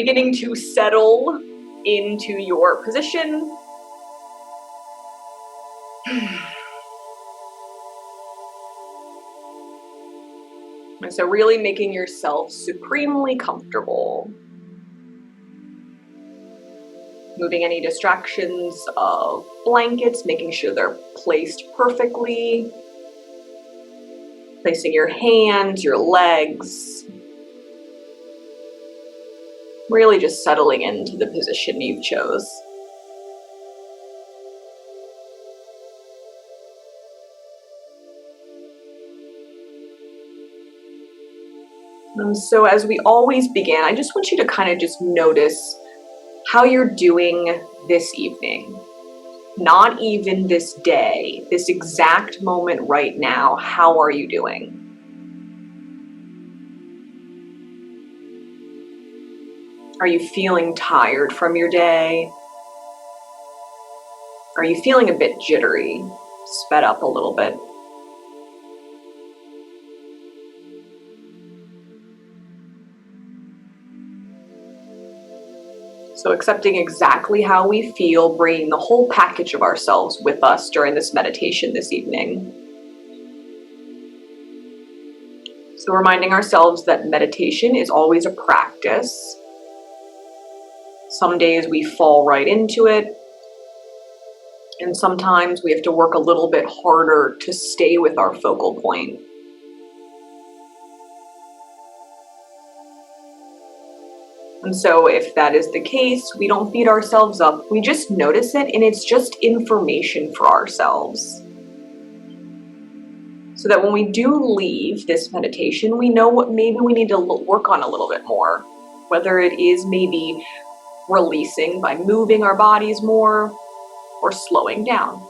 beginning to settle into your position. And so really making yourself supremely comfortable. Moving any distractions of blankets, making sure they're placed perfectly. Placing your hands, your legs. Really just settling into the position you chose. So as we always begin, I just want you to kind of just notice how you're doing this evening. Not even this day, this exact moment right now, how are you doing? Are you feeling tired from your day? Are you feeling a bit jittery, sped up a little bit? So accepting exactly how we feel, bringing the whole package of ourselves with us during this meditation this evening. So reminding ourselves that meditation is always a practice. Some days we fall right into it, and sometimes we have to work a little bit harder to stay with our focal point. And so if that is the case, we don't beat ourselves up, we just notice it, and it's just information for ourselves. So that when we do leave this meditation, we know what maybe we need to work on a little bit more. Whether it is maybe releasing by moving our bodies more or slowing down.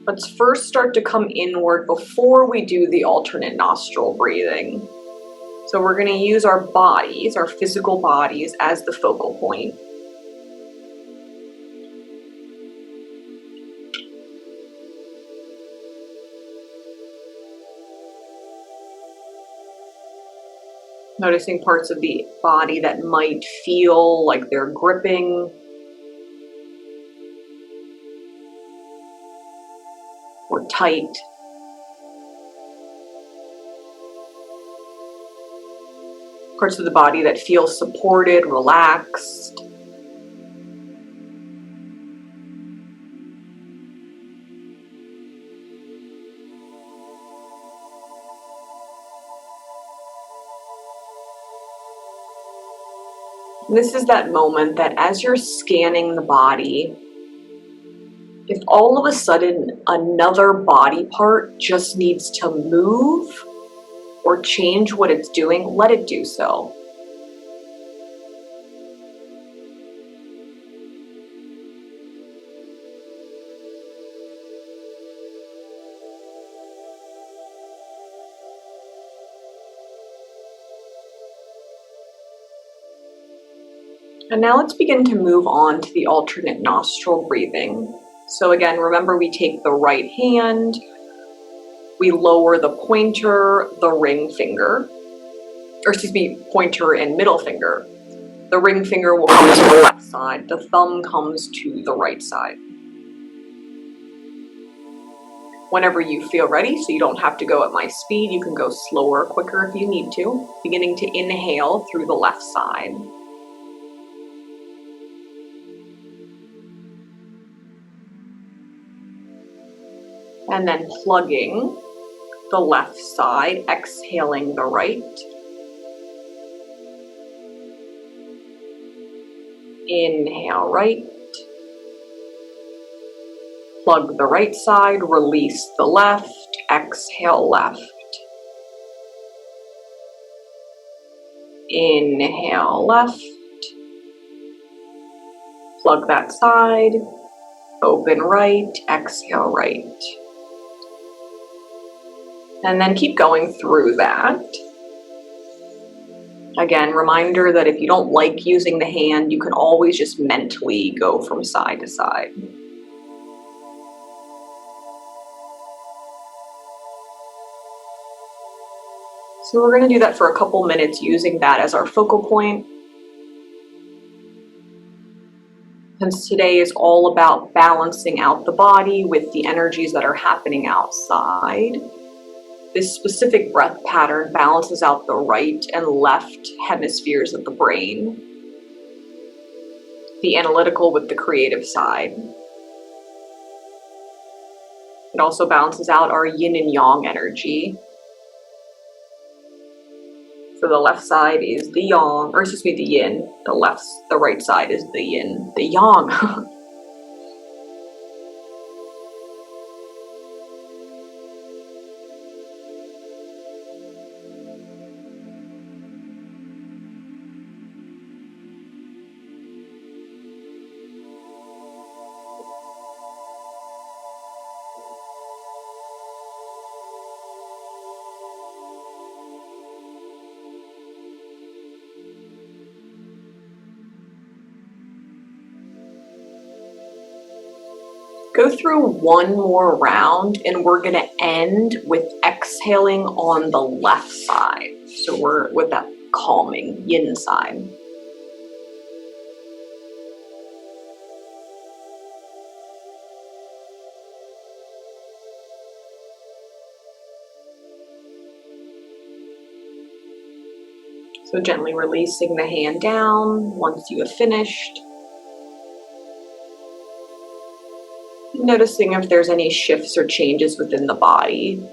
Let's first start to come inward before we do the alternate nostril breathing. So we're going to use our bodies, our physical bodies, as the focal point. Noticing parts of the body that might feel like they're gripping or tight. Parts of the body that feel supported, relaxed. And this is that moment that as you're scanning the body, if all of a sudden another body part just needs to move or change what it's doing, let it do so. And now let's begin to move on to the alternate nostril breathing. So again, remember we take the right hand, we lower the pointer, the ring finger, pointer and middle finger. The ring finger will come to the left side, the thumb comes to the right side. Whenever you feel ready, so you don't have to go at my speed, you can go slower, quicker if you need to. Beginning to inhale through the left side. And then plugging the left side, exhaling the right. Inhale right. Plug the right side, release the left, exhale left. Inhale left. Plug that side, open right, exhale right. And then keep going through that. Again, reminder that if you don't like using the hand, you can always just mentally go from side to side. So we're going to do that for a couple minutes using that as our focal point. Since today is all about balancing out the body with the energies that are happening outside, this specific breath pattern balances out the right and left hemispheres of the brain, the analytical with the creative side. It also balances out our yin and yang energy. So the left side is the yang, or excuse me, the yin. The right side is the yin, the yang. Go through one more round and we're going to end with exhaling on the left side. So we're with that calming yin side. So gently releasing the hand down once you have finished. Noticing if there's any shifts or changes within the body.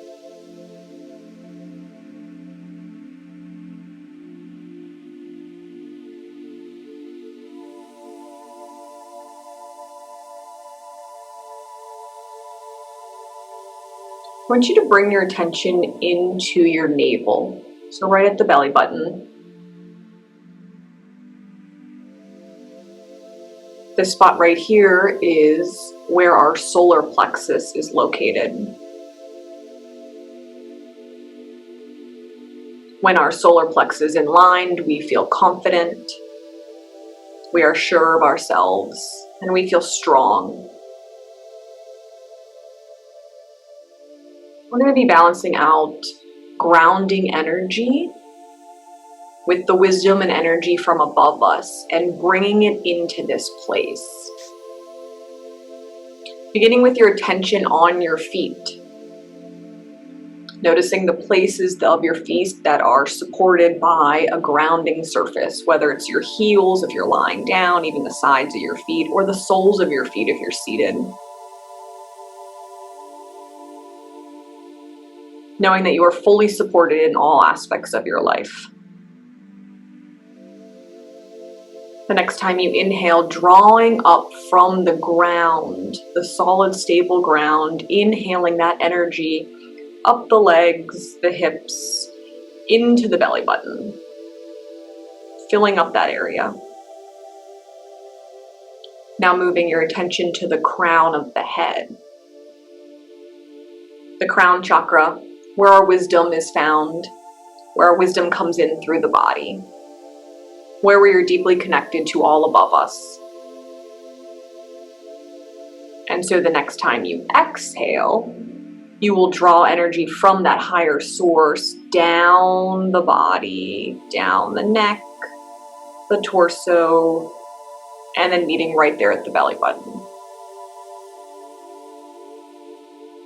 I want you to bring your attention into your navel, so right at the belly button. This spot right here is where our solar plexus is located. When our solar plexus is aligned, we feel confident, we are sure of ourselves, and we feel strong. We're going to be balancing out grounding energy with the wisdom and energy from above us and bringing it into this place. Beginning with your attention on your feet. Noticing the places of your feet that are supported by a grounding surface, whether it's your heels if you're lying down, even the sides of your feet, or the soles of your feet if you're seated. Knowing that you are fully supported in all aspects of your life. The next time you inhale, drawing up from the ground, the solid, stable ground, inhaling that energy up the legs, the hips, into the belly button, filling up that area. Now moving your attention to the crown of the head. The crown chakra, where our wisdom is found, where our wisdom comes in through the body, where we are deeply connected to all above us. And so the next time you exhale, you will draw energy from that higher source down the body, down the neck, the torso, and then meeting right there at the belly button.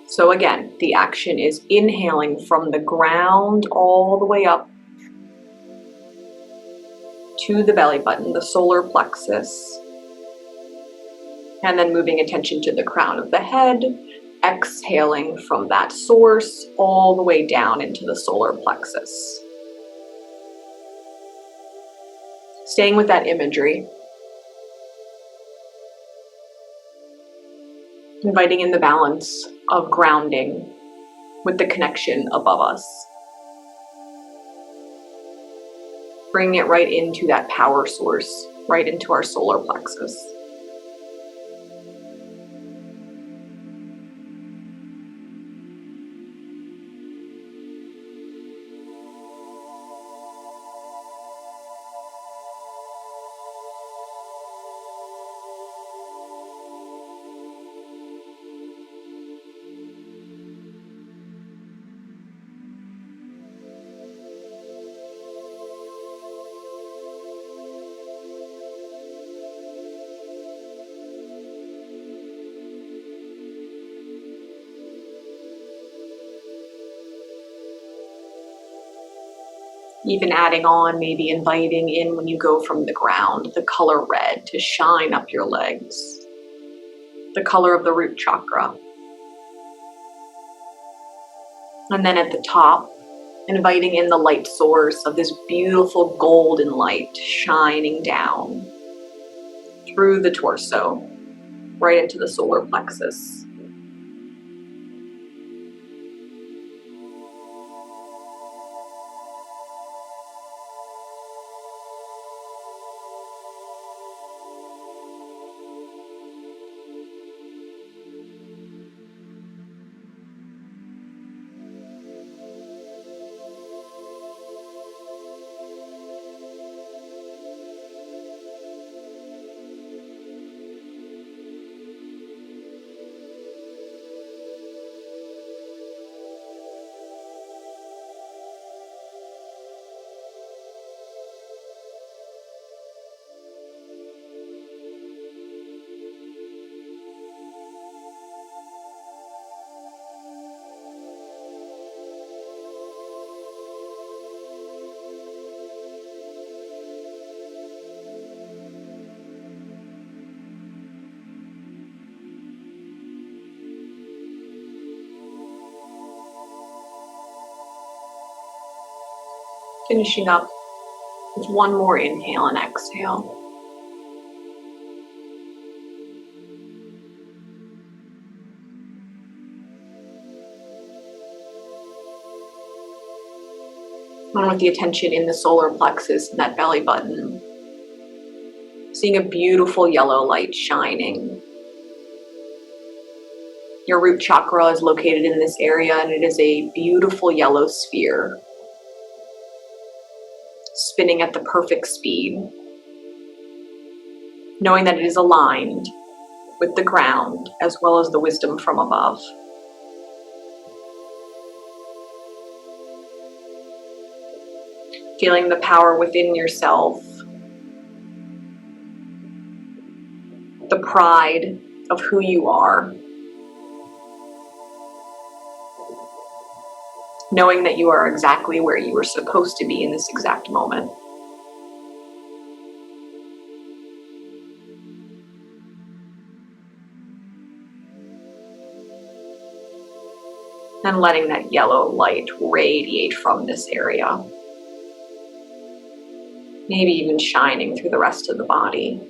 So again, the action is inhaling from the ground all the way up to the belly button, the solar plexus, and then moving attention to the crown of the head, exhaling from that source all the way down into the solar plexus. Staying with that imagery, inviting in the balance of grounding with the connection above us. Bringing it right into that power source, right into our solar plexus. Even adding on, maybe inviting in when you go from the ground, the color red to shine up your legs, the color of the root chakra. And then at the top, inviting in the light source of this beautiful golden light shining down through the torso, right into the solar plexus. Finishing up with one more inhale and exhale. And with the attention in the solar plexus and that belly button, seeing a beautiful yellow light shining. Your root chakra is located in this area, and it is a beautiful yellow sphere, spinning at the perfect speed, knowing that it is aligned with the ground as well as the wisdom from above. Feeling the power within yourself, the pride of who you are, knowing that you are exactly where you were supposed to be in this exact moment. And letting that yellow light radiate from this area. Maybe even shining through the rest of the body.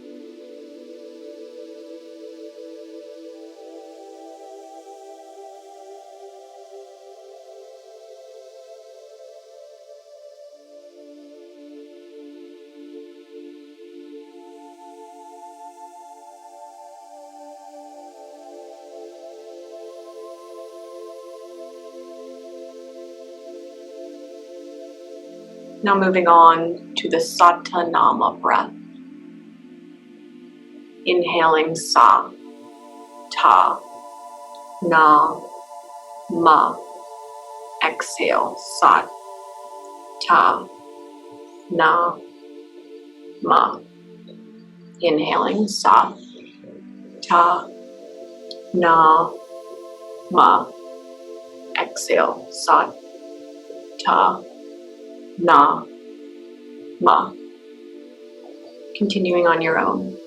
Now moving on to the Satanama breath. Inhaling Sa, Ta, Na, Ma. Exhale Sat, Ta, Na, Ma. Inhaling Sa, Ta, Na, Ma. Exhale Sat, Ta, Na, Ma. Continuing on your own.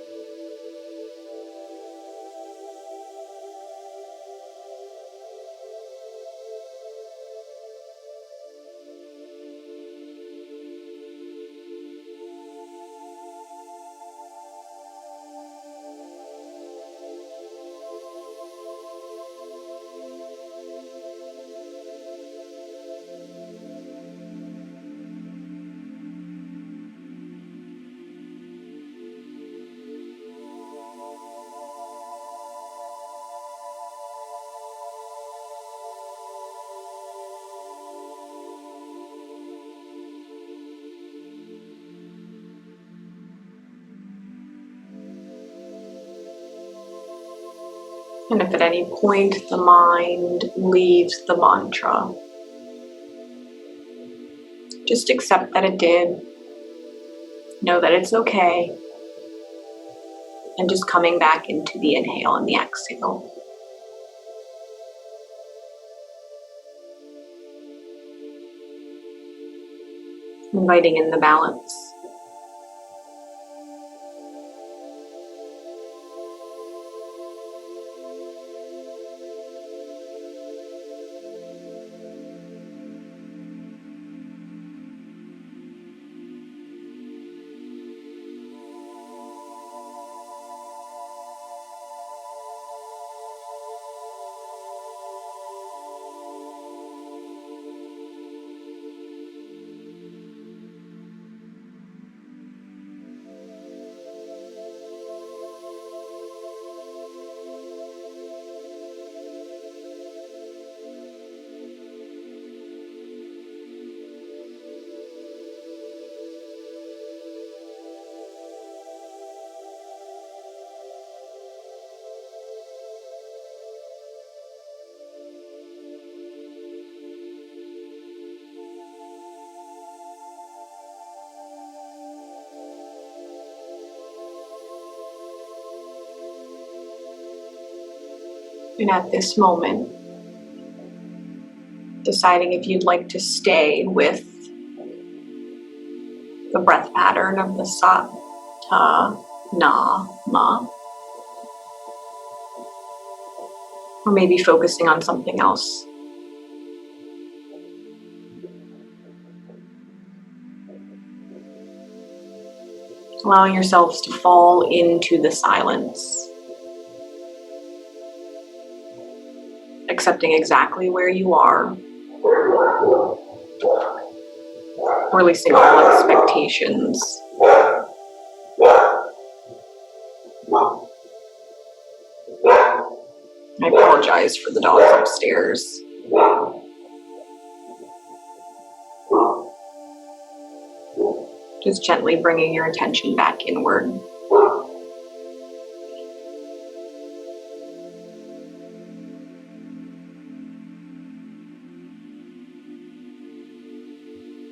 And if at any point the mind leaves the mantra, just accept that it did. Know that it's okay. And just coming back into the inhale and the exhale. inviting in the balance. And at this moment, deciding if you'd like to stay with the breath pattern of the sa, ta, na, ma, or maybe focusing on something else. Allowing yourselves to fall into the silence, accepting exactly where you are, releasing all expectations. I apologize for the dogs upstairs. Just gently bringing your attention back inward.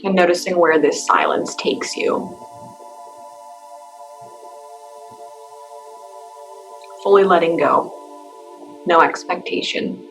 And noticing where this silence takes you. Fully letting go. No expectation.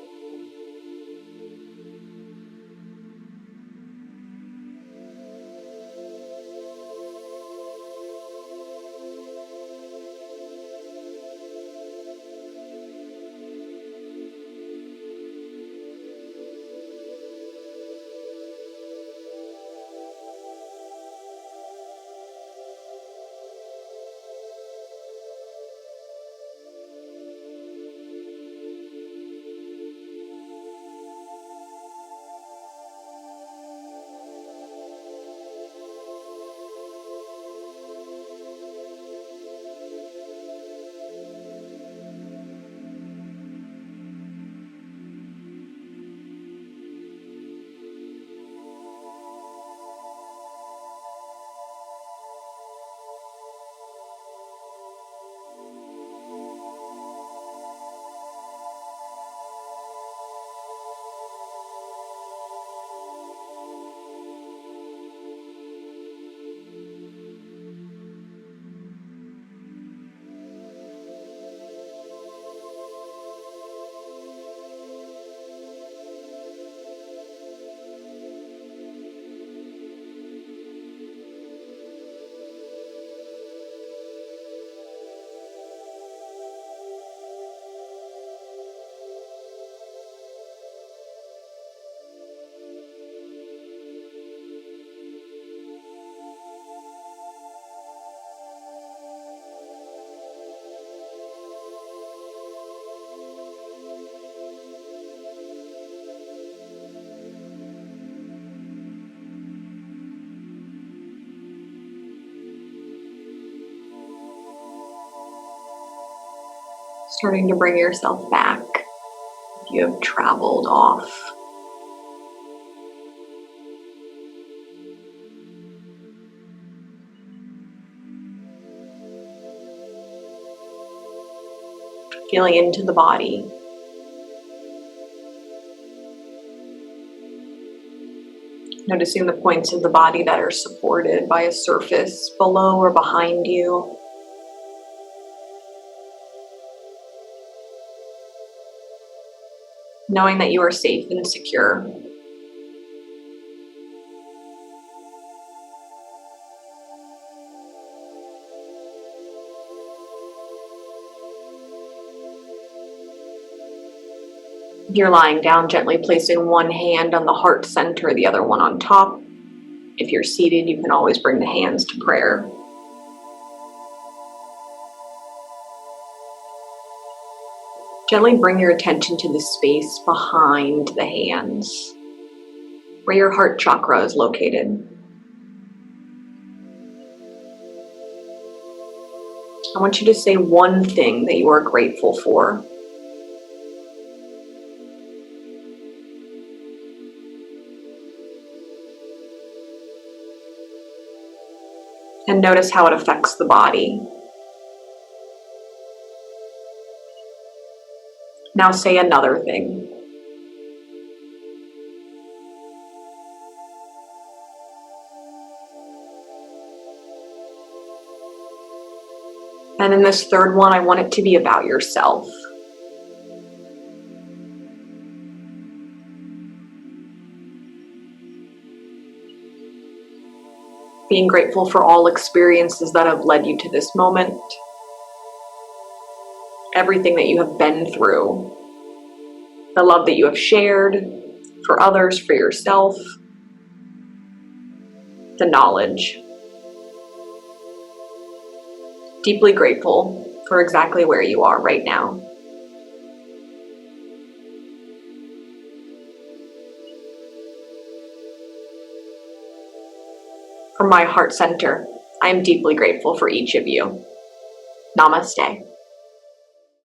Starting to bring yourself back if you have traveled off. Feeling into the body. Noticing the points of the body that are supported by a surface below or behind you. Knowing that you are safe and secure. If you're lying down, gently placing one hand on the heart center, the other one on top. If you're seated, you can always bring the hands to prayer. Gently bring your attention to the space behind the hands, where your heart chakra is located. I want you to say one thing that you are grateful for. And notice how it affects the body. Now say another thing. And in this third one, I want it to be about yourself. Being grateful for all experiences that have led you to this moment. Everything that you have been through. The love that you have shared for others, for yourself. The knowledge. Deeply grateful for exactly where you are right now. From my heart center, I am deeply grateful for each of you. Namaste.